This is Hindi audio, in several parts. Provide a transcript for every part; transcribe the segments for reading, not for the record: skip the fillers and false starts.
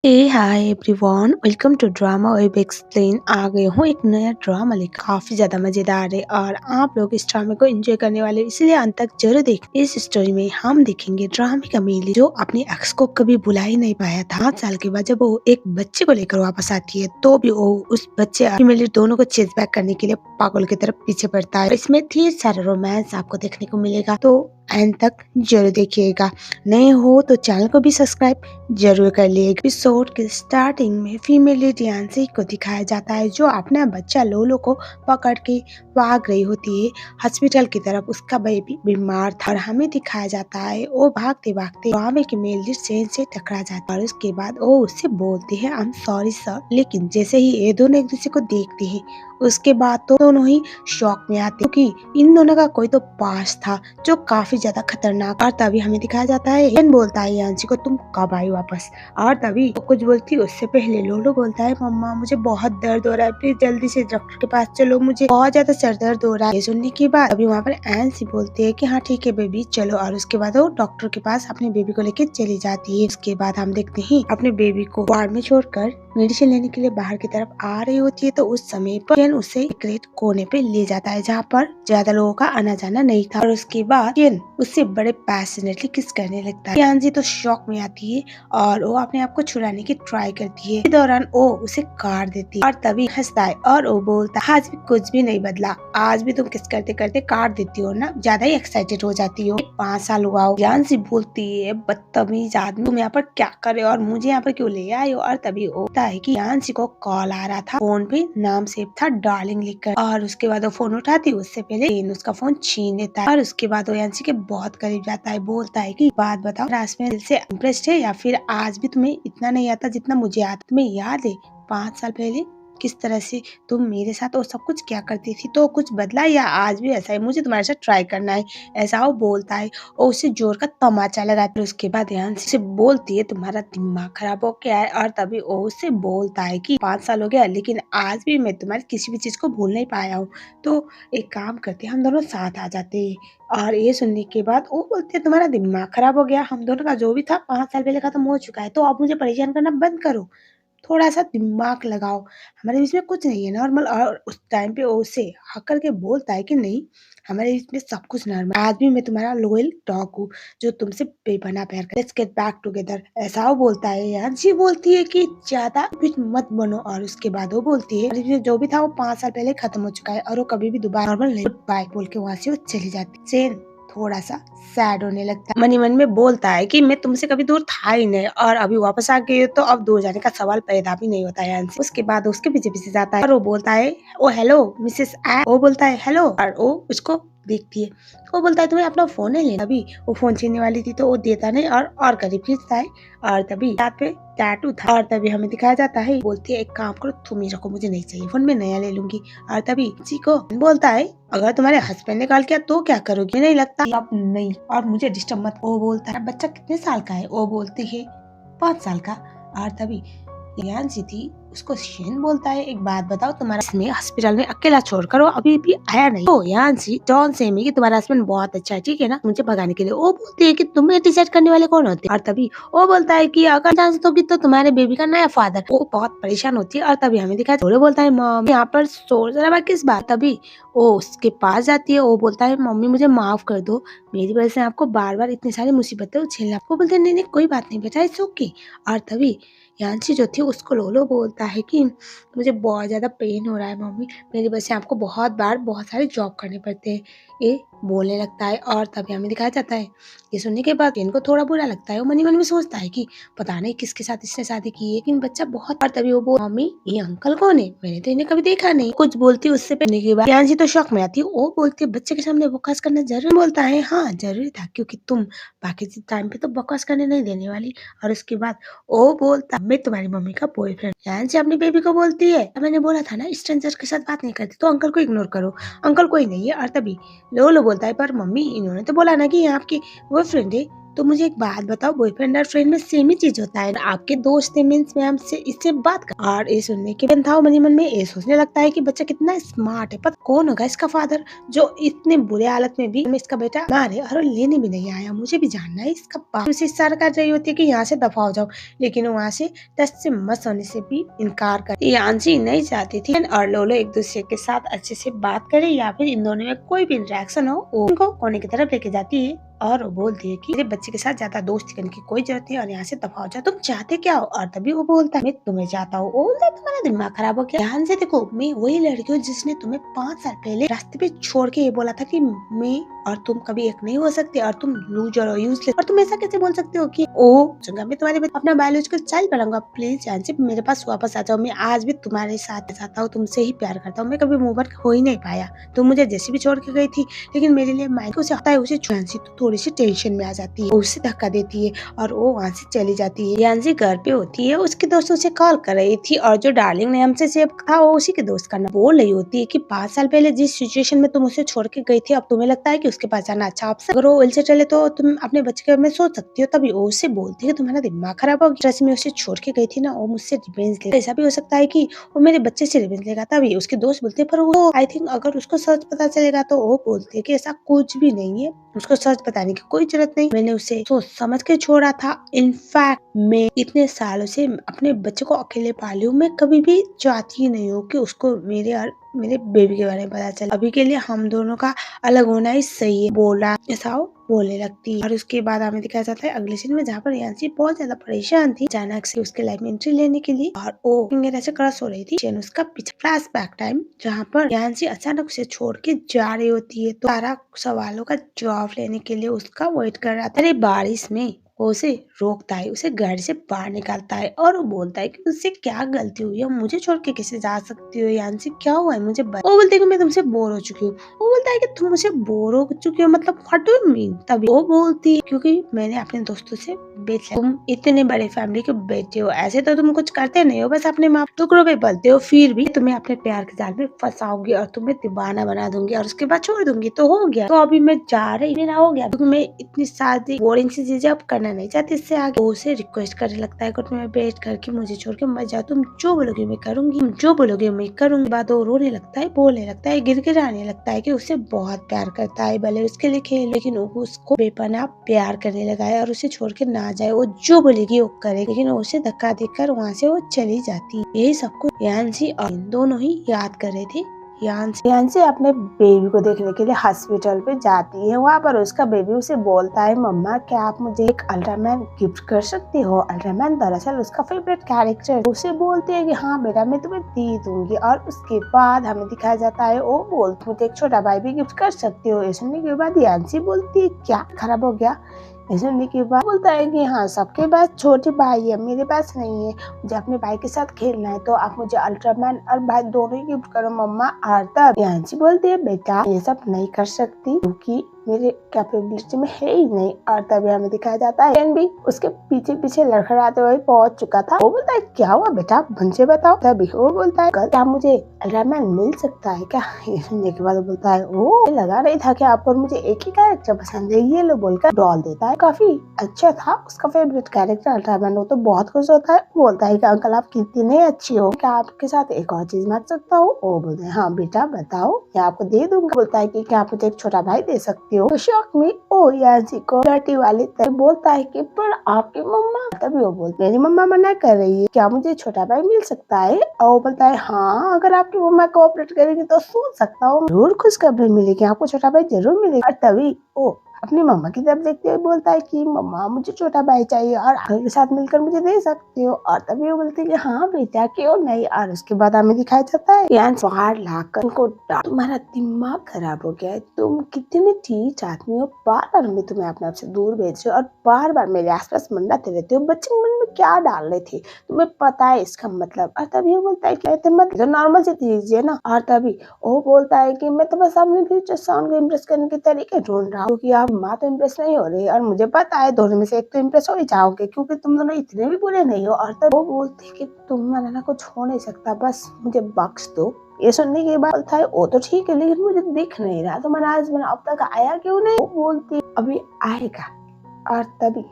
Hey hi everyone, welcome to drama web explain. आ गए हूँ एक नया ड्रामा लेकर। काफी ज्यादा मजेदार है और आप लोग इस ड्रामे को एंजॉय करने वाले, इसलिए अंत तक जरूर देखें। इस स्टोरी में हम देखेंगे ड्रामे का मिली जो अपने एक्स को कभी भुला ही नहीं पाया था। 5 साल के बाद जब वो एक बच्चे को लेकर वापस आती है तो भी वो उस बच्चे और मिली दोनों को चेज बैक करने के लिए पागल की तरफ पीछे पड़ता है। इसमें ढेर सारा रोमांस आपको देखने को मिलेगा, तो एंड तक जरूर देखिएगा। नए हो तो चैनल को भी सब्सक्राइब जरूर कर लिए। एपिसोड के स्टार्टिंग में फीमेल लीड यांसी को दिखाया जाता है जो अपना बच्चा लोलो को पकड़ के भाग रही होती है हॉस्पिटल की तरफ। उसका बेबी बीमार था और हमें दिखाया जाता है वो भागते भागते ड्रामे के मेल लीड से टकरा जाता है और उसके बाद वो उससे बोलते हैं आई एम सॉरी सर। लेकिन जैसे ही ये दोनों एक दूसरे को देखते हैं उसके बाद तो दोनों ही शॉक में आते क्योंकि इन दोनों का कोई तो पास था जो काफी ज्यादा खतरनाक। और तभी हमें दिखाया जाता है एन बोलता है यांसी को तुम कब आई वापस। और तभी वो कुछ बोलती है उससे पहले लोलो बोलता है मम्मा मुझे बहुत दर्द हो रहा है, प्लीज जल्दी से डॉक्टर के पास चलो, मुझे बहुत ज्यादा सर दर्द हो रहा है। ये सुनने के बाद अभी वहाँ पर एनसी बोलती है कि हाँ ठीक है बेबी चलो, और उसके बाद वो डॉक्टर के पास अपने बेबी को लेकर चली जाती है। उसके बाद हम देखते हैं अपने बेबी को वार्ड में छोड़कर मेडिसिन लेने के लिए बाहर की तरफ आ रही होती है, तो उस समय पर जेन उसे सीक्रेट कोने पे ले जाता है जहाँ पर ज्यादा लोगों का आना जाना नहीं था। और उसके बाद जेन उससे बड़े पैशनेटली किस करने लगता है। यांसी तो शॉक में आती है और वो अपने आप को छुड़ाने की ट्राई करती है। इस दौरान वो उसे काट देती है और तभी हंसता है और वो बोलता है आज भी कुछ भी नहीं बदला, आज भी तुम किस करते करते काट देती हो ना, ज्यादा ही एक्साइटेड हो जाती हो। 5 साल हुआ हो। यांसी बोलती है बदतमीज आदमी, तुम यहाँ पर क्या कर रहे हो और मुझे यहाँ पर क्यों ले आए हो। और तभी होता है कि यांसी को कॉल आ रहा था, फोन पे नाम सेव था डार्लिंग लिखकर। और उसके बाद वो फोन उठाती उससे पहले जेन उसका फोन छीन लेता है और उसके बाद वो यांसी के बहुत करीब जाता है, बोलता है कि बात बताओ रास्ते में दिल से इम्प्रेस्ड है या फिर आज भी तुम्हें इतना नहीं आता जितना मुझे आता। तुम्हें याद है 5 साल पहले किस तरह से तुम मेरे साथ वो सब कुछ क्या करती थी, तो कुछ बदला या आज भी ऐसा है, मुझे तुम्हारे साथ ट्राई करना है, ऐसा वो बोलता है और उसे जोर का तमाचा लगाता है। उसके बाद यांसी से बोलती है तुम्हारा दिमाग खराब हो गया है। और तभी वो उससे बोलता है कि 5 साल हो गया लेकिन आज भी मैं तुम्हारी किसी भी चीज को भूल नहीं पाया हूँ, तो एक काम करते हैं हम दोनों साथ आ जाते हैं। और ये सुनने के बाद वो बोलते हैं तुम्हारा दिमाग खराब हो गया, हम दोनों का जो भी था 5 साल पहले खत्म हो चुका है, तो आप मुझे परेशान करना बंद करो, थोड़ा सा दिमाग लगाओ, हमारे बीच में कुछ नहीं है नॉर्मल। और उस टाइम पे वो उससे हक करके बोलता है कि नहीं हमारे बीच में सब कुछ नॉर्मल, आज भी मैं तुम्हारा लोयल डॉग हूँ जो तुमसे बेपनाह प्यार कर, लेट्स गेट बैक टुगेदर, ऐसा वो बोलता है। यांसी बोलती है कि ज्यादा कुछ मत बनो। और उसके बाद वो बोलती है हमारे बीच में जो भी था वो 5 साल पहले खत्म हो चुका है और वो कभी भी दोबारा नॉर्मल नहीं। बाय बोल के वहाँ से वो चली जाती है। सेन थोड़ा सा सैड होने लगता है, मन ही मन में बोलता है कि मैं तुमसे कभी दूर था ही नहीं और अभी वापस आ गई हो तो अब दूर जाने का सवाल पैदा भी नहीं होता है यांसी। उसके बाद उसके पीछे पीछे जाता है और वो बोलता है ओ हेलो मिसेस ए, वो बोलता है हेलो और वो उसको देखती है। वो बोलता है तुम्हें अपना फोन नहीं लेना। अभी वो फोन छीनने वाली थी तो वो देता नहीं और करीब खींचता है और तभी हाथ पे टैटू था। और तभी हमें दिखाया जाता है बोलती है एक काम करो तुम ही रखो, मुझे नहीं चाहिए फोन, मैं नया ले लूंगी। और तभी जी को बोलता है अगर तुम्हारे हस्बैंड ने कॉल किया तो क्या करोगी, नहीं लगता अब नहीं और मुझे डिस्टर्ब मत। वो बोलता है बच्चा कितने साल का है, वो बोलती है 5 साल का। और तभी यांसी थी उसको शेन बोलता है एक बात बताओ तुम्हारा इसमें हॉस्पिटल में अकेला छोड़कर वो अभी भी आया नहीं। तो यांसी जॉन से में कि तुम्हारा हस्बैंड बहुत अच्छा है ठीक है ना, मुझे भगाने के लिए। वो बोलती है कि तुम्हें डिसाइड करने वाले कौन होते हैं। और तभी वो बोलता है कि अगर चांस दोगी तो तुम्हारे बेबी का नया फादर। वो बहुत परेशान होती है और तभी हमें दिखा जोड़े बोलता है मॉम यहाँ पर शोर शराबा किस बात। तभी वो उसके पास जाती है, वो बोलता है मम्मी मुझे माफ कर दो, मेरी वजह से आपको बार बार इतनी सारी मुसीबतें झेलना। वो बोलते हैं नहीं नहीं कोई बात नहीं बेटा इट्स ओके। और तभी यांशी जो थी उसको लोलो बोलता है कि मुझे बहुत ज़्यादा पेन हो रहा है मम्मी, मेरी वजह से आपको बहुत बार बहुत सारे जॉब करने पड़ते हैं, ये बोलने लगता है। और तभी हमें दिखाया जाता है ये सुनने के बाद इनको थोड़ा बुरा लगता है, वो मन ही मन में सोचता है कि पता नहीं किसके साथ इसने शादी की है, लेकिन बच्चा बहुत। और तभी वो बोल मम्मी ये अंकल कौन है, मैंने तो इन्हें कभी देखा नहीं। कुछ बोलती है उससे पहले के बाद यांशी तो शौक में आती है, वो बोलती है बच्चे के सामने बकवास करना जरूरी। बोलता है हाँ जरूरी था क्योंकि तुम बाकी टाइम पे तो बकवास करने नहीं देने वाली। और उसके बाद वो बोलता मैं तुम्हारी मम्मी का बॉयफ्रेंड। यांशी अपनी बेबी को बोलती है मैंने बोला था ना स्ट्रेंजर के साथ बात नहीं करती, तो अंकल को इग्नोर करो, अंकल कोई नहीं है। और तभी लोलो बोलता है पर मम्मी इन्होंने तो बोला ना कि ये आपकी बॉयफ्रेंड है। तो मुझे एक बात बताओ, बॉयफ्रेंड और फ्रेंड में सेम ही चीज होता है। आपके दोस्त है मीन्स मैं हमसे इससे बात कर, और ये सुनने के बाद था मन ही मन में ये सोचने लगता है कि बच्चा कितना स्मार्ट है। पर कौन होगा इसका फादर जो इतने बुरे हालत में भी इसका बेटा मारे और लेने भी नहीं आया। मुझे भी जानना है इसका बाप। उसे इशारा कर रही होती है कि यहाँ से दफा हो जाओ, लेकिन वहाँ से टच से मस होने से भी इनकार कर। यांसी नहीं चाहती थी और लोलो एक दूसरे के साथ अच्छे से बात करे या फिर इन दोनों में कोई भी इंटरेक्शन हो, उनको कोने की तरफ लेके जाती है और वो बोलती है कि मेरे बच्चे के साथ ज्यादा दोस्ती करने की कोई जरूरत नहीं और यहाँ से दफा हो जाओ। तुम चाहते क्या हो? और तभी वो बोलता है मैं तुम्हें चाहता हूँ। वो बोलता है तुम्हारा दिमाग खराब हो गया? ध्यान से देखो, मैं वही लड़की हूँ जिसने तुम्हें 5 साल पहले रास्ते पे छोड़ के ये बोला था कि मैं और तुम कभी एक नहीं हो सकते और तुम लूजर हो, यूजलेस। और तुम ऐसा कैसे बोल सकते हो कि ओ मैं तुम्हारे अपना बायोलॉजिकल चाइल्ड बनाऊंगा। प्लीज जान से मेरे पास वापस आ जाओ। मैं आज भी तुम्हारे साथ चाहता हूँ, तुमसे ही प्यार करता हूँ। मैं कभी मूव हो ही नहीं पाया। तुम मुझे जैसे भी छोड़ के गई थी, लेकिन मेरे लिए माइक उसे आता है, उसे छुआंसी तो थोड़ी सी टेंशन में आ जाती है, उसे धक्का देती है और वो वहाँ से चली जाती है। यांसी घर पे होती है, उसके दोस्त उसे कॉल कर रही थी और जो डार्लिंग ने हमसे सेव था वो उसी के दोस्त का नाम बोल रही होती है कि 5 साल पहले जिस सिचुएशन में तुम उसे छोड़ के गई थी, अब तुम्हें लगता है कि उसके पास जाना अच्छा ऑप्शन। अगर वो व्हील से चले तो तुम अपने बच्चे के बारे में सोच सकती हो। तभी वो उससे बोलती है तुम्हारा दिमाग खराब हो गया। ट्रस्ट में उसे छोड़ के गई थी ना, वो मुझसे रिवेंज ले। ऐसा भी हो सकता है कि वो मेरे बच्चे से रिवेंज लेगा। तभी उसके दोस्त बोलते पर वो आई थिंक अगर उसको सच पता चलेगा तो वो बोलती है कि ऐसा कुछ भी नहीं है, उसको सच बताने की कोई जरूरत नहीं। मैंने उसे सोच समझ के छोड़ा था। इनफैक्ट मैं इतने सालों से अपने बच्चे को अकेले पाली हूँ। मैं कभी भी चाहती नहीं हूँ कि उसको मेरे और मेरे बेबी के बारे में पता चले। अभी के लिए हम दोनों का अलग होना ही सही है, बोला। ऐसा बोलने लगती है और उसके बाद हमें दिखाया जाता है अगले सीन में, जहाँ पर यांसी बहुत ज्यादा परेशान थी अचानक से उसके लाइफ में एंट्री लेने के लिए और वो फिंगर ऐसे क्रश हो रही थी। चैन उसका पीछे फ्लैशबैक टाइम जहाँ पर यांसी अचानक उसे छोड़ के जा रही होती है, तो सारा सवालों का जवाब लेने के लिए उसका वेट कर रहा था। अरे बारिश में वो उसे रोकता है, उसे गाड़ी से बाहर निकालता है और वो बोलता है कि उससे क्या गलती हुई है, मुझे छोड़ के कैसे जा सकती हो यांसी, क्या हुआ है मुझे वो बोलते है कि मैं तुमसे बोर हो चुकी हूँ। वो बोलता है कि तुम मुझे बोर हो चुकी हो मतलब व्हाट डू यू मीन? तभी वो बोलती है क्योंकि मैंने अपने दोस्तों से बेच लिया। तुम इतने बड़े फैमिली के बेटे हो, ऐसे तो तुम कुछ करते नहीं हो, बस अपने माँ टुकड़ों पे पलते हो। फिर भी तुम्हें अपने प्यार के जाल में फंसाऊंगी और तुम्हें दीवाना बना दूंगी और उसके बाद छोड़ दूंगी तो हो गया। तो अभी मैं जा रही, मेरा हो गया, क्योंकि मैं इतनी सारी बोरिंग सी चीजें अब करना नहीं चाहती। इससे आगे वो उसे रिक्वेस्ट करने लगता है कोर्ट में बैठ करके मुझे छोड़ के मत जाओ, तुम जो बोलोगे मैं करूंगी, तुम जो बोलोगे मैं करूंगी। बाद वो रोने लगता है, बोलने लगता है, गिड़गिड़ाने लगता है कि उसे बहुत प्यार करता है, भले उसके लिए खेल, लेकिन वो उसको बेपनाह प्यार करने लगा है और उसे छोड़ के ना जाए, वो जो बोलेगी वो करे। लेकिन वो उसे धक्का देकर वहाँ से वो चली जाती है। यही सब कुछ यांसी और दोनों ही याद कर रहे थे। यांसी अपने बेबी को देखने के लिए हॉस्पिटल पे जाती है। वहाँ पर उसका बेबी उसे बोलता है मम्मा क्या आप मुझे एक अल्ट्रामैन गिफ्ट कर सकती हो? अल्ट्रामैन दरअसल उसका फेवरेट कैरेक्टर है। उसे बोलती है कि हाँ बेटा मैं तुम्हें दे दूंगी। और उसके बाद हमें दिखाया जाता है वो बोलती मुझे एक छोटा भाई भी गिफ्ट कर सकती हो। ये सुनने के बाद यांसी बोलती है क्या खराब हो गया? सुनने के बाद बोलता है कि हाँ सबके पास छोटे भाई है, मेरे पास नहीं है, मुझे अपने भाई के साथ खेलना है तो आप मुझे अल्ट्रामैन और भाई दोनों ही गिफ्ट करो मम्मा। और तब यांसी बोलती है बेटा ये सब नहीं कर सकती क्योंकि मेरे कैपेबिलिटी में है ही नहीं। और तभी हमें दिखाया जाता है भी उसके पीछे पीछे लड़खड़ाते हुए पहुंच चुका था। वो बोलता है क्या हुआ बेटा मुझे बताओ। तभी वो बोलता है क्या मुझे अल्ट्रामैन मिल सकता है क्या? ये सुनने के बाद वो बोलता है वो लगा नहीं था कि आपको मुझे एक ही कैरेक्टर पसंद है, ये लो बोलकर डॉल देता है। काफी अच्छा था उसका फेवरेट कैरेक्टर अल्ट्रामैन। वो तो बहुत खुश होता है, बोलता है कि अंकल आप कितने अच्छी हो, क्या आपके साथ एक और चीज मांग सकता हूँ? वो बोलते हैं हाँ बेटा बताओ मैं आपको दे दूंगा। बोलता है कि क्या आप मुझे एक छोटा भाई दे सकती हो? तो शौक में ओ यांसी को लटी वाली तरह बोलता है कि पर आपकी मम्मा। तभी वो बोलती मेरी मम्मा मना कर रही है, क्या मुझे छोटा भाई मिल सकता है? और वो बोलता है हाँ अगर आपकी मम्मा कोऑपरेट करेगी तो सोच सकता हूँ, जरूर खुशखबरी मिलेगी आपको, छोटा भाई जरूर मिलेगा। और तभी ओ अपनी मम्मा की तरफ देखते हुए बोलता है कि मम्मा मुझे छोटा भाई चाहिए और अंकल के साथ मिलकर मुझे दे सकते हो। और तभी वो बोलती है कि हाँ बेटा क्यों नहीं। और उसके बाद हमें दिखाया जाता है यांसी बाहर लाकर उनको तुम्हारा दिमाग खराब हो गया है, तुम कितनी ठीक आदमी हो, बार बार मैं तुम्हें अपने आप से दूर भेज रही हूँ और बार बार मेरे आसपास मंडराते रहते हो, बच्चे मन में क्या डाल रहे थे तुम्हें पता है इसका मतलब? और तभी वो बोलता है कि मतलब नॉर्मल सी चीज है ना। और तभी वो बोलता है कि मैं तो बस अपने फ्यूचर सन को इम्प्रेस करने के तरीके ढूंढ रहा हूँ, क्योंकि आप माँ तो इम्प्रेस नहीं हो रही और मुझे पता है दोनों में से एक तो इम्प्रेस हो ही जाओगे क्योंकि तुम दोनों इतने भी बुरे नहीं हो। और तब वो बोलते है कि तुम्हारा ना कुछ हो नहीं सकता, बस मुझे बख्श दो। ये सुनने के बाद बोलता है वो तो ठीक है लेकिन मुझे दिख नहीं रहा तुम्हारा हस्बैंड अब तक आया क्यों नहीं? वो बोलती अभी आएगा और तभी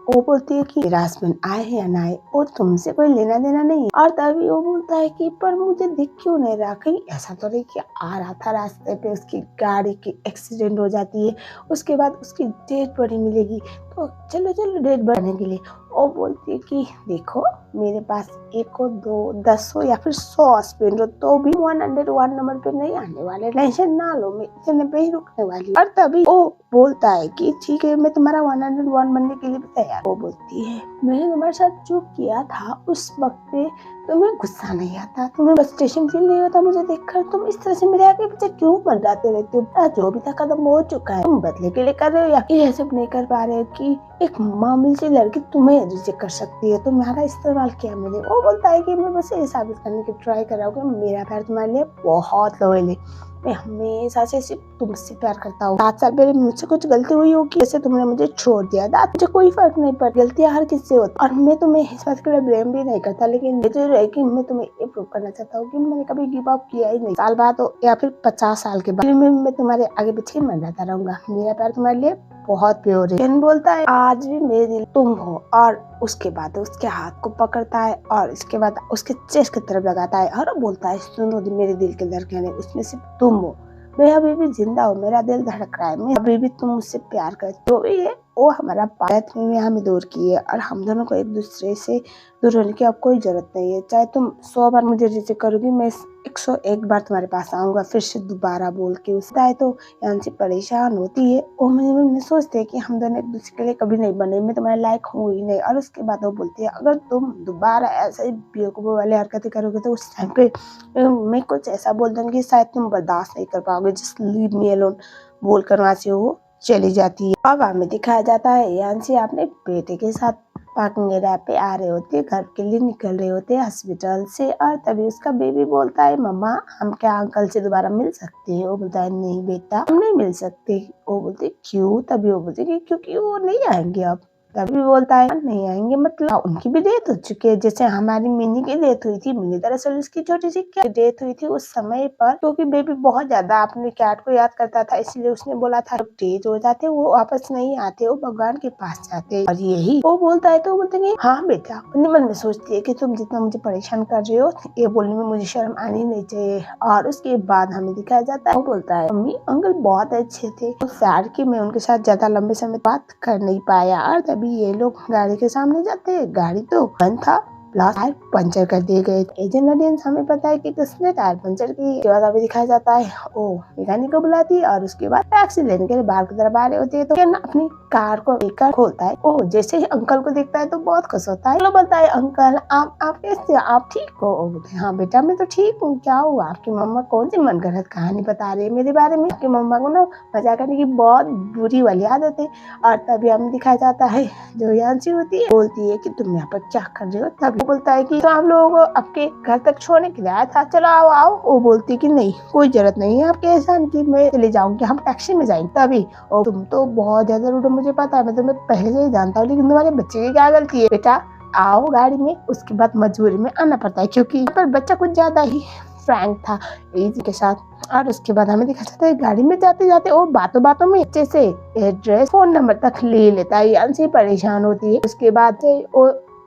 वो बोलती है कि मेरा हस्बैंड आए या ना आए वो तुमसे कोई लेना देना नहीं है। और तभी वो बोलता है कि पर मुझे दिख क्यों नहीं रहा, कहीं ऐसा तो नहीं कि आ रहा था रास्ते पे उसकी गाड़ी की एक्सीडेंट हो जाती है, उसके बाद उसकी डेड बॉडी मिलेगी, तो चलो चलो डेड बॉडी के लिए। वो बोलती है कि देखो मेरे पास एक हो, दो, 10 हो या फिर 100 हस्बैंड हो तो भी 101 नंबर पे नहीं आने वाले, टेंशन ना लो, मैं इतने पे ही रुकने वाली हूँ। और तभी वो बोलता है कि ठीक है मैं तुम्हारा 101 बनने के लिए भी तैयार। वो बोलती है मैंने तुम्हारे साथ जो किया था उस वक्त पे तुम्हें गुस्सा नहीं आता, तुम्हें फ्रस्ट्रेशन फील नहीं होता मुझे देखकर, तुम इस तरह से मेरे आगे पीछे क्यों बदलाते रहते हो? जो भी था खत्म हो चुका है, तुम बदले के लिए कर रहे हो या ये सब नहीं कर पा रहे हो कि एक मामूली सी लड़की तुम्हें रिजेक्ट कर सकती है, तुम्हारा इस्तेमाल किया मैंने। वो बोलता है कि मैं बस ये साबित करने की ट्राई कर रहा हूँ कि मेरा प्यार तुम्हारे लिए बहुत लॉयल है, मैं हमेशा से सिर्फ तुमसे प्यार करता हूँ। 7 साल पहले मुझसे कुछ गलती हुई होगी, जैसे तुमने मुझे छोड़ दिया था, मुझे कोई फर्क नहीं पड़ता, गलतियाँ हर किसी से होती, और मैं तुम्हें इस बात के लिए ब्लेम भी नहीं करता, लेकिन ये जरूर है कि मैं तुम्हें ये प्रूव करना चाहता हूँ कि मैंने कभी गिव अप किया ही नहीं। साल बाद हो या फिर 50 साल के बाद मैं तुम्हारे आगे पीछे मंडराता रहूंगा, मेरा प्यार तुम्हारे लिए बहुत प्योर है। केन बोलता है आज भी मेरे दिल तुम हो, और उसके बाद उसके हाथ को पकड़ता है और इसके बाद उसके चेस्ट की तरफ लगाता है और बोलता है सुनो मेरे दिल के धड़कन है उसमें सिर्फ तुम हो, मैं अभी भी जिंदा हूँ, मेरा दिल धड़क रहा है, मैं अभी भी तुम मुझसे प्यार कर, तो भी है वो हमारा पायत में हमें दूर की है और हम दोनों को एक दूसरे से दूर होने की अब कोई जरूरत नहीं है, चाहे तुम 100 बार मुझे रिजेक्ट करोगी मैं 101 बार तुम्हारे पास आऊंगा फिर से दोबारा बोल के। उसका है तो यांसी परेशान होती है, वो मन में सोचते है कि हम दोनों एक दूसरे के लिए कभी नहीं बने, मैं तुम्हारे लायक हूँ ही नहीं। और उसके बाद वो बोलती है अगर तुम दोबारा ऐसे ही बेवकूफ़ों वाली हरकतें करोगे तो उस टाइम पे मैं कुछ ऐसा बोल दूंगी शायद तुम बर्दाश्त नहीं कर पाओगे, जस्ट लीव मी अलोन बोलकर वहाँ से वो चली जाती है। अब हमें दिखाया जाता है यांसी अपने बेटे के साथ पार्किंग एरिया पे आ रहे होते, घर के लिए निकल रहे होते हॉस्पिटल से, और तभी उसका बेबी बोलता है मम्मा हम क्या अंकल से दोबारा मिल सकते हैं? वो बोलता है नहीं बेटा हम नहीं मिल सकते। वो बोलते क्यों? तभी वो बोलते क्योंकि वो नहीं आएंगे अब। तभी बोलता है नहीं आएंगे मतलब उनकी भी डेथ हो चुकी है, जैसे हमारी मिनी की डेथ हुई थी। मिनी दरअसल उसकी छोटी सी डेथ हुई थी उस समय पर, क्योंकि बेबी बहुत ज्यादा अपने कैट को याद करता था, इसलिए उसने बोला था डेथ हो जाते वो वापस नहीं आते, वो भगवान के पास जाते। और यही वो बोलता है तो बोलते हैं हाँ बेटा, अपने मन में सोचती है कि तुम जितना मुझे परेशान कर रहे हो ये बोलने में मुझे शर्म आनी नहीं चाहिए। और उसके बाद हमें दिखाया जाता है वो बोलता है मम्मी अंकल बहुत अच्छे थे, सैड कि मैं उनके साथ ज्यादा लंबे समय बात कर नहीं पाया। और तभी ये लोग गाड़ी के सामने जाते हैं, गाड़ी तो बंद था, टायर पंचर कर दिए गए। एजेंट ऑडियंस हमें पता है कि किसने टायर पंचर की। उसके बाद अभी दिखाया जाता है ओ मैकेनिक को बुलाती है और उसके बाद टैक्सी लेने के लिए बाहर की तरफ आ रहे होते हैं, तो केन अपनी कार को लेकर खोलता है। ओ जैसे ही अंकल को देखता है तो बहुत खुश होता है, चलो बोलता है अंकल आप कैसे, आप ठीक हो? वो बोलते हाँ बेटा मैं तो ठीक हूँ, क्या हुआ? आपकी मम्मा कौन सी मनगढ़ंत कहानी बता रही है मेरे बारे में? आपकी मम्मा को ना मजाक करने की बहुत बुरी वाली आदत है। और तभी हमें दिखाया जाता है जो यांसी होती है बोलती है कि तुम यहाँ पर क्या कर रहे हो? तभी वो बोलता है कि तो हम लोगों को आपके घर तक छोड़ने के लिए आया था, चलो आओ आओ। वो बोलती है कि नहीं कोई जरूरत नहीं है आपके एहसान की, मैं चले जाऊंगी, हम टैक्सी में जाएंगे। तभी तुम तो बहुत ज्यादा रूड हो, मुझे पता है, मैं तुम्हें पहले से ही जानता हूँ, लेकिन तुम्हारे बच्चे की क्या गलती है? बेटा आओ गाड़ी में। उसके बाद मजबूरी में आना पड़ता है क्योंकि यहाँ पर बच्चा कुछ ज्यादा ही फ्रैंक था एज के साथ। और उसके बाद हमें दिखा जाता है गाड़ी में जाते जाते वो बातों बातों में अच्छे से एड्रेस फोन नंबर तक ले लेता है, यांसी परेशान होती है। उसके बाद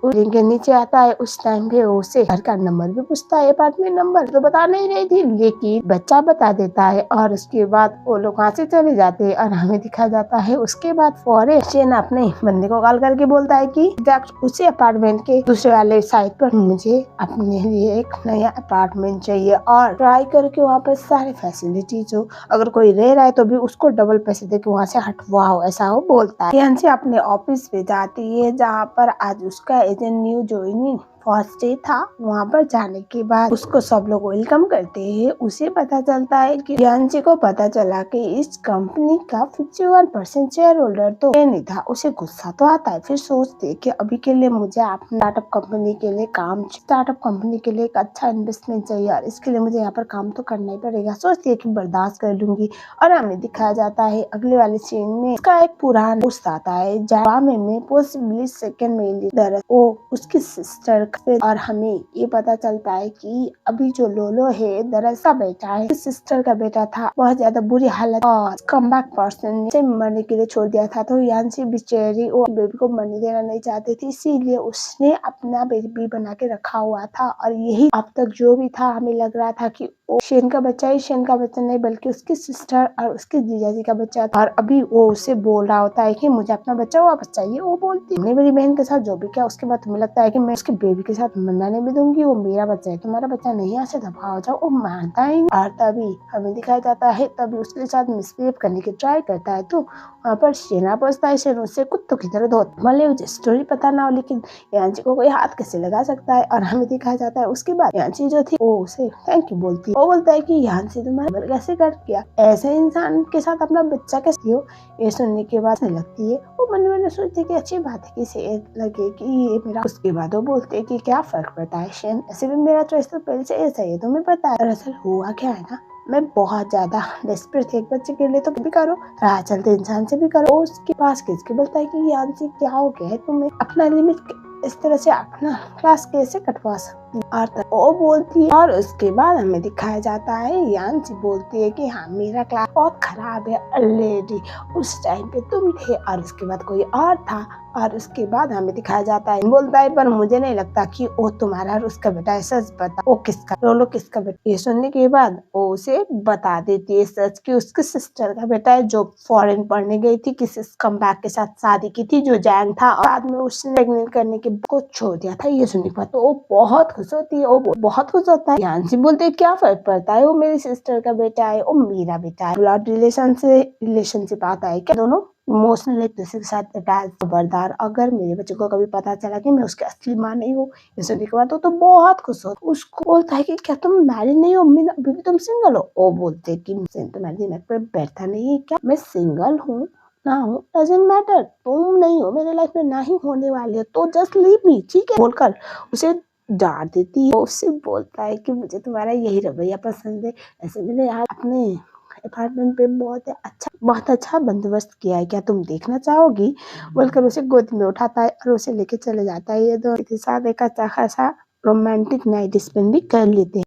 वो के नीचे आता है, उस टाइम पे उसे घर का नंबर भी पूछता है, अपार्टमेंट नंबर तो बता नहीं रही थी लेकिन बच्चा बता देता है। और उसके बाद वो लोग वहाँ से चले जाते हैं और हमें दिखा जाता है उसके बाद फौरन अपने बंदे को कॉल करके बोलता है कि उसी अपार्टमेंट के दूसरे वाले साइड पर मुझे अपने लिए एक नया अपार्टमेंट चाहिए और ट्राई करके वहाँ पर सारे फैसिलिटीज हो, अगर कोई रह रहा है तो भी उसको डबल पैसे दे के वहाँ से हटवाओ, ऐसा वो बोलता है। यांसी अपने ऑफिस पे जाती है जहाँ पर आज उसका agent new joining first day था। वहाँ पर जाने के बाद उसको सब लोग वेलकम करते हैं। उसे पता चलता है कि यांसी को पता चला कि इस कंपनी का 51% शेयर होल्डर तो नहीं था। उसे गुस्सा तो आता है, फिर सोचते है कि अभी के लिए मुझे अपनी स्टार्टअप कंपनी के लिए स्टार्टअप कंपनी के लिए एक अच्छा इन्वेस्टमेंट चाहिए और इसके लिए मुझे यहाँ पर काम तो करना ही पड़ेगा। सोचती है कि बर्दाश्त कर लूंगी। और हमें दिखाया जाता है अगले वाले सीन में इसका एक पुराना दोस्त आता है जहाँ में पॉसिबली सेकंड में वो उसकी सिस्टर से, और हमें ये पता चलता है कि अभी जो लोलो है दरअसल बेटा है, सिस्टर का बेटा था। बहुत ज्यादा बुरी हालत और कमबैक पर्सन ने मरने के लिए छोड़ दिया था। तो यांसी बेचारी वो बेबी को मरने देना नहीं चाहती थी, इसीलिए उसने अपना बेबी बना के रखा हुआ था। और यही अब तक जो भी था, हमें लग रहा था कि वो शेन का बच्चा है। शेन का बच्चा नहीं बल्कि उसकी सिस्टर और उसके जीजाजी का बच्चा था। और अभी वो उसे बोल रहा होता है कि मुझे अपना बच्चा वापस चाहिए। वो बोलती है मेरी बहन के साथ जो भी किया उसके बाद तुम्हें लगता है कि मैं उसके बेबी के साथ मरना नहीं भी दूंगी, वो मेरा बच्चा है, तुम्हारा बच्चा नहीं, यहाँ से दफा हो जाओ। वो मानता ही नहीं। और तभी हमें दिखाया जाता है तभी उसके साथ मिसबिहेव करने की ट्राई करता है। तो वहाँ पर शेना पहुंचता है। शेन उससे कुत्तों की तरह धोता, भले मुझे स्टोरी पता ना हो लेकिन यांची को कोई हाथ कैसे लगा सकता है। और हमें दिखाया जाता है उसके बाद यांची जो थी वो उसे थैंक यू बोलती है। वो बोलता है कि यांची तुम्हारा कैसे कर किया, ऐसे इंसान के साथ अपना बच्चा कैसे हो। ये सुनने के बाद लगती है वो मन में सोचती कि अच्छी बात है कि लगे कि ये मेरा। उसके बाद वो बोलते हैं कि क्या फर्क पड़ता है शेन, ऐसे भी मेरा चॉइस तो पहले से ऐसा ही तुम्हें पता है। दरअसल हुआ क्या है ना, मैं बहुत ज्यादा डेस्परेट थी एक बच्चे के लिए, तो भी करो, राह चलते इंसान से भी करो। उसके पास किसके बोलता है कि यांसी क्या हो गया है तुम्हें, अपना लिमिट इस तरह से अपना क्लास कैसे कटवा सकती। और वो बोलती है। और उसके बाद हमें दिखाया जाता है यांसी बोलती है कि हाँ मेरा क्लास बहुत खराब है ऑलरेडी, उस टाइम पे तुम थे और उसके बाद कोई और था। और उसके बाद हमें दिखाया जाता है बोलता है पर मुझे नहीं लगता कि वो तुम्हारा और उसका बेटा है, सच बता वो किसका, लोलो किसका बेटा। ये सुनने के बाद वो उसे बता देती है सच कि उसकी सिस्टर का बेटा है जो फॉरेन पढ़ने गई थी, किसी कमबैक के साथ शादी की थी जो जैंग था, और बाद में उसने प्रेग्नेंट करने के को छोड़ दिया था। ये सुनने के बाद तो वो बहुत खुश होती है, वो बहुत खुश होता है। यांसी बोलते क्या फर्क पड़ता है, वो मेरी सिस्टर का बेटा है, वो मेरा बेटा है। ब्लड रिलेशनशिप आता है क्या, दोनों इमोशनल एक दूसरे के साथ अटैच। खबरदार अगर मेरे बच्चे को कभी पता चला कि मैं उसकी असली माँ नहीं हूँ। ये सुनने के बाद तो बहुत खुश हो। उसको बोलता है कि क्या तुम मैरिड नहीं हो, अभी भी तुम सिंगल हो। वो बोलते कि तुम्हारे दिमाग पे बैठा नहीं है क्या, मैं सिंगल हूँ ना हूँ डजंट मैटर, तुम नहीं हो मेरे लाइफ में, ना ही होने वाले हो, तो जस्ट लीव मी, ठीक है बोलकर उसे डांट देती है। उससे बोलता है कि मुझे तुम्हारा यही रवैया पसंद है, ऐसे मैंने यार अपने अपार्टमेंट पे बहुत अच्छा बंदोबस्त किया है, क्या तुम देखना चाहोगी, बोलकर उसे गोद में उठाता है और उसे लेके चले जाता है। ये दोनों एक साथ एक अच्छा खासा रोमांटिक नाइट स्पेंड भी कर लेते हैं।